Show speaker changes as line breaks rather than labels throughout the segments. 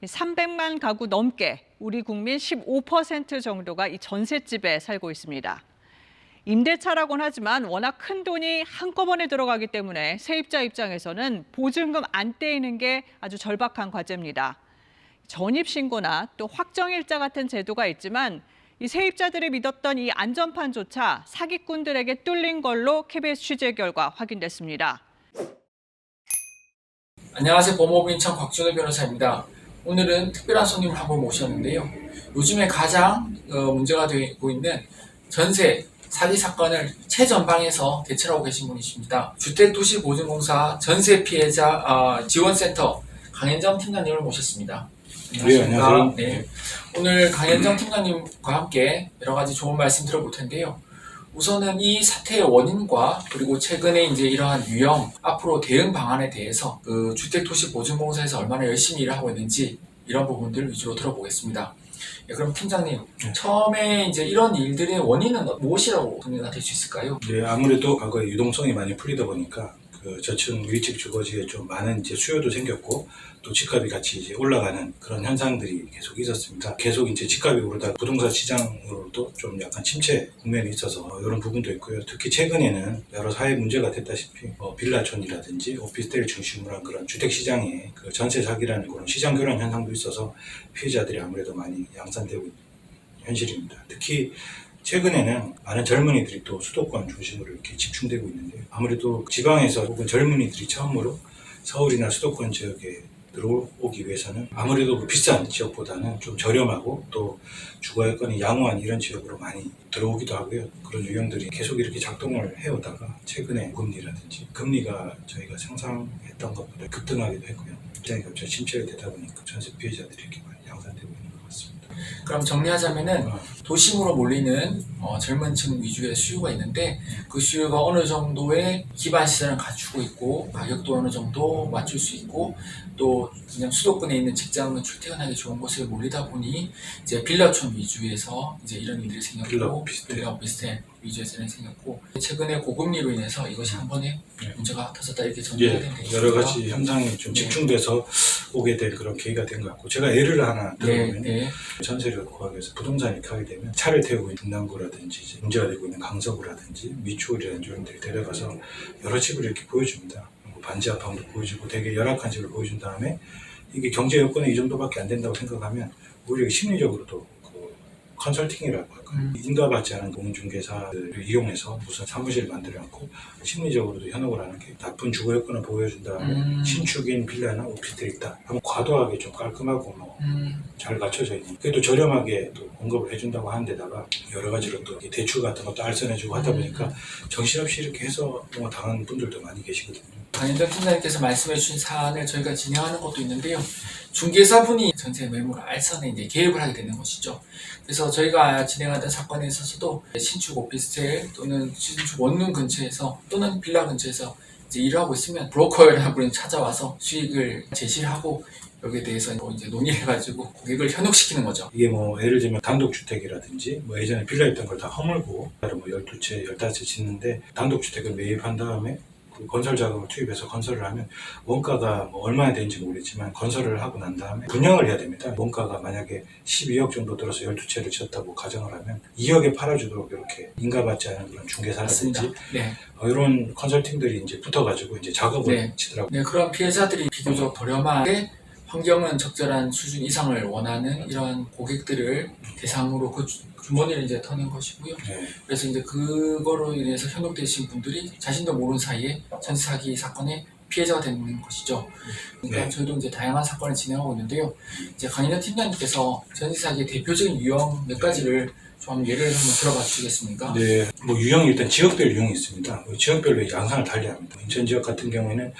300만 가구 넘게 우리 국민 15% 정도가 이 전셋집에 살고 있습니다. 임대차라고는 하지만 워낙 큰 돈이 한꺼번에 들어가기 때문에 세입자 입장에서는 보증금 안 떼이는 게 아주 절박한 과제입니다. 전입신고나 또 확정일자 같은 제도가 있지만 이 세입자들이 믿었던 이 안전판조차 사기꾼들에게 뚫린 걸로 KBS 취재 결과 확인됐습니다.
안녕하세요. 법무부 인천 곽준호 변호사입니다. 오늘은 특별한 손님을 한 분 모셨는데요. 요즘에 가장 문제가 되고 있는 전세 사기 사건을 최전방에서 대처를 하고 계신 분이십니다. 주택도시보증공사 전세 피해자 지원센터 강현정 팀장님을 모셨습니다.
네, 안녕하세요.
네. 오늘 강현정 팀장님과 함께 여러 가지 좋은 말씀 들어볼 텐데요. 우선은 이 사태의 원인과 그리고 최근에 이제 이러한 유형, 앞으로 대응 방안에 대해서 그 주택도시보증공사에서 얼마나 열심히 일을 하고 있는지 이런 부분들 위주로 들어보겠습니다. 네, 그럼 팀장님, 처음에 이제 이런 일들의 원인은 무엇이라고 정리가 될 수 있을까요?
네, 아무래도 과거에 유동성이 많이 풀리다 보니까 그 저층 위층 주거지에 좀 많은 이제 수요도 생겼고 또 집값이 같이 이제 올라가는 그런 현상들이 계속 있었습니다. 계속 이제 집값이 오르다 부동산 시장으로도 좀 약간 침체 국면이 있어서 이런 부분도 있고요. 특히 최근에는 여러 사회 문제가 됐다시피 빌라촌이라든지 오피스텔 중심으로 한 그런 주택 시장에 그 전세 사기라는 그런 시장 교란 현상도 있어서 피해자들이 아무래도 많이 양산되고 있는 현실입니다. 특히 최근에는 많은 젊은이들이 또 수도권 중심으로 이렇게 집중되고 있는데 아무래도 지방에서 혹은 젊은이들이 처음으로 서울이나 수도권 지역에 들어오기 위해서는 아무래도 비싼 지역보다는 좀 저렴하고 또 주거 여건이 양호한 이런 지역으로 많이 들어오기도 하고요. 그런 유형들이 계속 이렇게 작동을 해오다가 최근에 금리라든지 금리가 저희가 상상했던 것보다 급등하기도 했고요. 시장이 갑자기 침체가 되다 보니까 전세 피해자들이 이렇게 많이 양산되고 있는 것 같습니다.
그럼 정리하자면은 도심으로 몰리는 젊은 층 위주의 수요가 있는데 그 수요가 어느 정도의 기반 시설을 갖추고 있고 가격도 어느 정도 맞출 수 있고 또 그냥 수도권에 있는 직장은 출퇴근하기 좋은 곳에 몰리다 보니 이제 빌라촌 위주에서 이제 이런 일들이 생겼고 빌라 오피스텔 위주에서 생겼고 최근에 고금리로 인해서 이것이 한 번에 문제가 터졌다 이렇게 정리가 된 게
여러 가지 현상이 좀 집중돼서 오게 될 그런 계기가 된 것 같고 제가 예를 하나 들어보면 전세를 구하기 위해서 부동산에 가게 되면 차를 태우고 있는 분당구라든지 이제 문제가 되고 있는 강서구라든지 미추홀이라든지 이런 데 데려가서 여러 집을 이렇게 보여줍니다. 반지 하방도 보여주고 되게 열악한 집을 보여준 다음에 이게 경제 여건이 이 정도밖에 안 된다고 생각하면 오히려 심리적으로도 컨설팅이라고 할까요? 인가받지 않은 공인중개사들을 이용해서 무슨 사무실을 만들어놓고 심리적으로도 현혹을 하는 게 나쁜 주거 여건을 보여준 다음에 신축인 빌라나 오피스텔이 있다 하면 과도하게 좀 깔끔하고 잘 갖춰져 있는 그래도 저렴하게 또 공급을 해준다고 하는 데다가 여러 가지로 또 대출 같은 것도 알선해주고 하다 보니까 정신없이 이렇게 해서 당하는 분들도 많이 계시거든요.
강현정 팀장님께서 말씀해 주신 사안을 저희가 진행하는 것도 있는데요. 중개사분이 전세 매물 알선에 이제 개입을 하게 되는 것이죠. 그래서 저희가 진행하던 사건에 있어서도 신축 오피스텔 또는 신축 원룸 근처에서 또는 빌라 근처에서 이제 일을 하고 있으면 브로커라는 분이 찾아와서 수익을 제시를 하고 여기에 대해서 이제 논의를 해가지고 고객을 현혹시키는 거죠.
이게 예를 들면 단독주택이라든지 예전에 빌라였던 걸 다 허물고 12채, 15채 짓는데 단독주택을 매입한 다음에 그 건설 자금을 투입해서 건설을 하면 원가가 얼마나 되는지 모르겠지만 건설을 하고 난 다음에 분양을 해야 됩니다. 원가가 만약에 12억 정도 들어서 12채를 지었다고 가정을 하면 2억에 팔아주도록 이렇게 인가받지 않은 그런 중개사라든지 이런 컨설팅들이 이제 붙어가지고 이제 작업을 치더라고요.
네, 그런 피해자들이 비교적 저렴하게 환경은 적절한 수준 이상을 원하는 이러한 고객들을 대상으로 그 주머니를 이제 터는 것이고요. 그래서 이제 그거로 인해서 현혹되신 분들이 자신도 모르는 사이에 전세 사기 사건의 피해자가 되는 것이죠. 그러니까 저희도 이제 다양한 사건을 진행하고 있는데요. 이제 강인현 팀장님께서 전세 사기의 대표적인 유형 몇 가지를 좀 예를 한번 들어봐 주시겠습니까?
네, 유형이 일단 지역별 유형이 있습니다. 지역별로 양상을 달리합니다. 인천 지역 같은 경우에는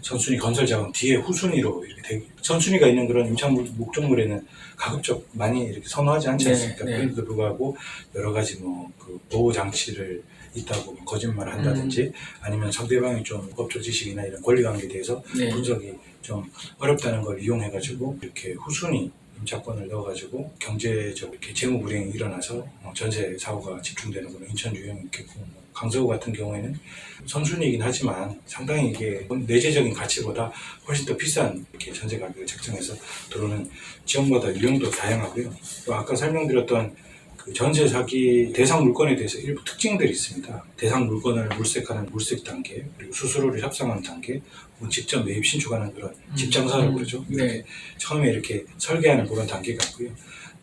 선순위 건설 자금 뒤에 후순위로 이렇게 선순위가 있는 그런 임차 목적물에는 가급적 많이 이렇게 선호하지 않지 않습니까? 그런데도 불구하고 여러 가지 그 보호 장치를 있다고 거짓말을 한다든지 아니면 상대방이 좀 법조 지식이나 이런 권리 관계에 대해서 분석이 좀 어렵다는 걸 이용해가지고 이렇게 후순위 임차권을 넣어가지고 경제적 이렇게 재무 불이행이 일어나서 전세 사고가 집중되는 거는 인천 유형이 있겠고, 강서구 같은 경우에는 선순위이긴 하지만 상당히 이게 내재적인 가치보다 훨씬 더 비싼 이렇게 전세 가격을 책정해서 들어오는 지역마다 유형도 다양하고요. 또 아까 설명드렸던 그 전세 사기 대상 물건에 대해서 일부 특징들이 있습니다. 대상 물건을 물색하는 물색 단계, 그리고 수수료를 협상하는 단계, 혹은 직접 매입 신축하는 그런 집장사라고 그러죠.
네.
처음에 이렇게 설계하는 그런 단계가 있고요.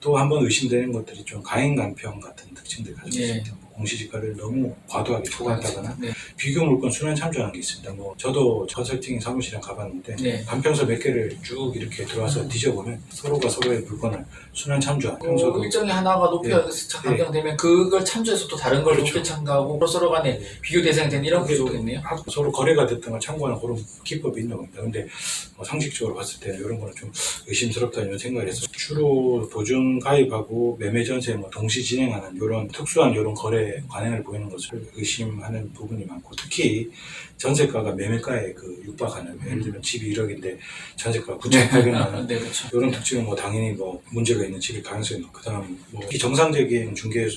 또 한 번 의심되는 것들이 좀 가행간평 같은 특징들을 가지고
네.
있습니다. 공시지가를 너무 과도하게 초과한다거나
네.
비교 물건 순환 참조하는 게 있습니다. 저도 컨설팅 사무실에 가봤는데
네.
반평서 몇 개를 쭉 이렇게 들어와서 뒤져보면 서로가 서로의 물건을 순환 참조한 평소도
일정이 하나가 높여 변경되면 그걸 참조해서 또 다른 걸
그렇죠.
높여 참가하고 서로 간에 비교 대상이 되는 이런 구조겠네요.
서로 거래가 됐던 걸 참고하는 그런 기법이 있는 겁니다. 근데 상식적으로 봤을 때는 이런 거는 좀 의심스럽다 이런 생각을 해서 주로 보증 가입하고 매매 전세 동시 진행하는 이런 특수한 이런 거래 관행을 보이는 것을 의심하는 부분이 많고, 특히 전세가가 매매가에 육박하는, 예를 들면 집이 1억인데 전세가가 9,800만 원
네, 그렇죠.
이런 특징은 당연히 문제가 있는 집일 가능성이 높고, 그다음 정상적인 중개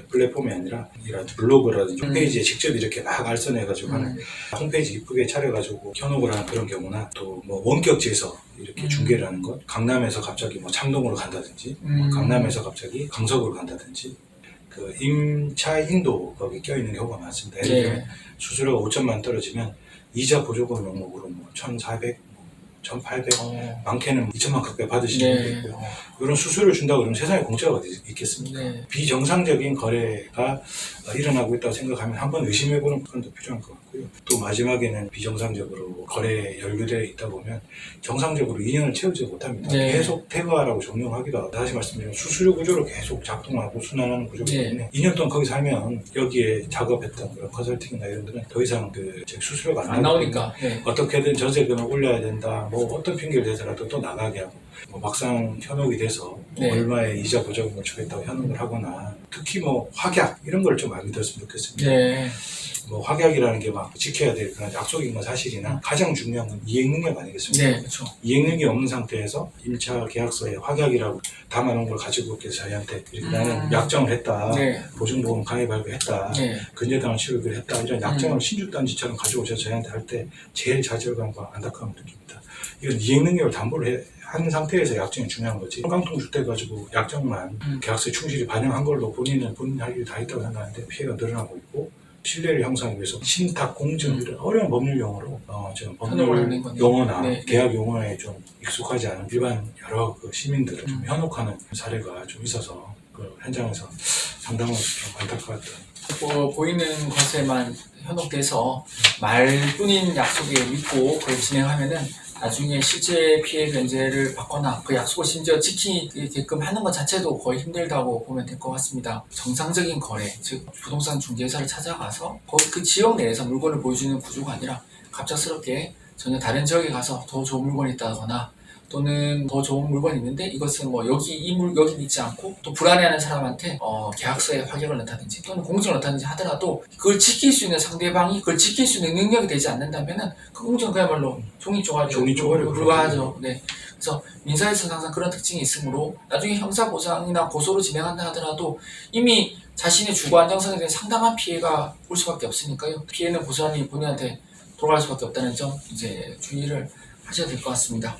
플랫폼이 아니라 블로그라든지 홈페이지에 직접 이렇게 막 알선해가지고 하는, 홈페이지 이쁘게 차려가지고 현혹을 하는 그런 경우나, 또 원격지에서 이렇게 중개를 하는 것, 강남에서 갑자기 창동으로 간다든지, 강남에서 갑자기 강서구로 간다든지, 그 임차 인도 거기 껴있는 경우가 많습니다. 예를 들면 수수료가 5천만 떨어지면 이자 보조금 명목으로 1,400, 1,800, 많게는 2천만 가까이 받으시는 분도 있고요. 이런 수수료를 준다고 그러면 세상에 공짜가 어디 있겠습니까? 비정상적인 거래가 일어나고 있다고 생각하면 한번 의심해보는 부분도 필요한 것 같고요. 또 마지막에는 비정상적으로 거래에 연루되어 있다 보면 정상적으로 2년을 채우지 못합니다. 계속 퇴거하라고 종용하기도 하고, 다시 말씀드리면 수수료 구조로 계속 작동하고 순환하는 구조이기 때문에 2년 동안 거기 살면 여기에 작업했던 그런 컨설팅이나 이런 데는 더 이상 수수료가 안 나오니까 어떻게든 전세금을 올려야 된다, 어떤 핑계를 대서라도 또 나가게 하고, 막상 현혹이 돼서 얼마의 이자 보조금을 주겠다고 현혹을 하거나, 특히 확약 이런 걸 좀 안 믿었으면 좋겠습니다. 확약이라는 게 지켜야 될 그런 약속인 건 사실이나 가장 중요한 건 이행 능력 아니겠습니까?
네, 그렇죠.
이행 능력이 없는 상태에서 임차 계약서에 확약이라고 담아놓은 걸 가지고 저희한테 나는 약정을 했다, 보증보험 가입하기로 했다, 근저당을 치르기로 했다, 이런 약정을 신주단지처럼 가지고 저희한테 할 때 제일 좌절감과 안타까움을 느낍니다. 이건 이행 능력을 담보를 한 상태에서 약정이 중요한 거지. 한강통 주택 가지고 약정만 계약서에 충실히 반영한 걸로 본인 할 일이 다 했다고 생각하는데 피해가 늘어나고 있고, 신뢰를 형성하기 위해서 신탁 공증 이런 어려운 법률 용어로 좀 법률 용어나 계약 용어에 좀 익숙하지 않은 일반 여러 시민들을 좀 현혹하는 사례가 좀 있어서 현장에서 상당히 좀 안타까웠던.
보이는 것에만 현혹돼서 말뿐인 약속에 믿고 그걸 진행하면은 나중에 실제 피해 변제를 받거나 그 약속을 심지어 지키게끔 하는 것 자체도 거의 힘들다고 보면 될 것 같습니다. 정상적인 거래, 즉 부동산 중개사를 찾아가서 그 지역 내에서 물건을 보여주는 구조가 아니라 갑작스럽게 전혀 다른 지역에 가서 더 좋은 물건이 있다거나, 또는 더 좋은 물건이 있는데 이것은 여기 있지 않고 또 불안해하는 사람한테 계약서에 확인을 넣다든지 또는 공증을 넣다든지 하더라도 그걸 지킬 수 있는 상대방이 그걸 지킬 수 있는 능력이 되지 않는다면은 그 공증은 그야말로 종이 쪼가리로 불과하죠. 그래서 민사에서는 항상 그런 특징이 있으므로 나중에 형사보상이나 고소로 진행한다 하더라도 이미 자신의 주거 안정성에 대한 상당한 피해가 올 수밖에 없으니까요. 피해는 고스란히 본인한테 돌아갈 수밖에 없다는 점 주의를 하셔야 될 것 같습니다.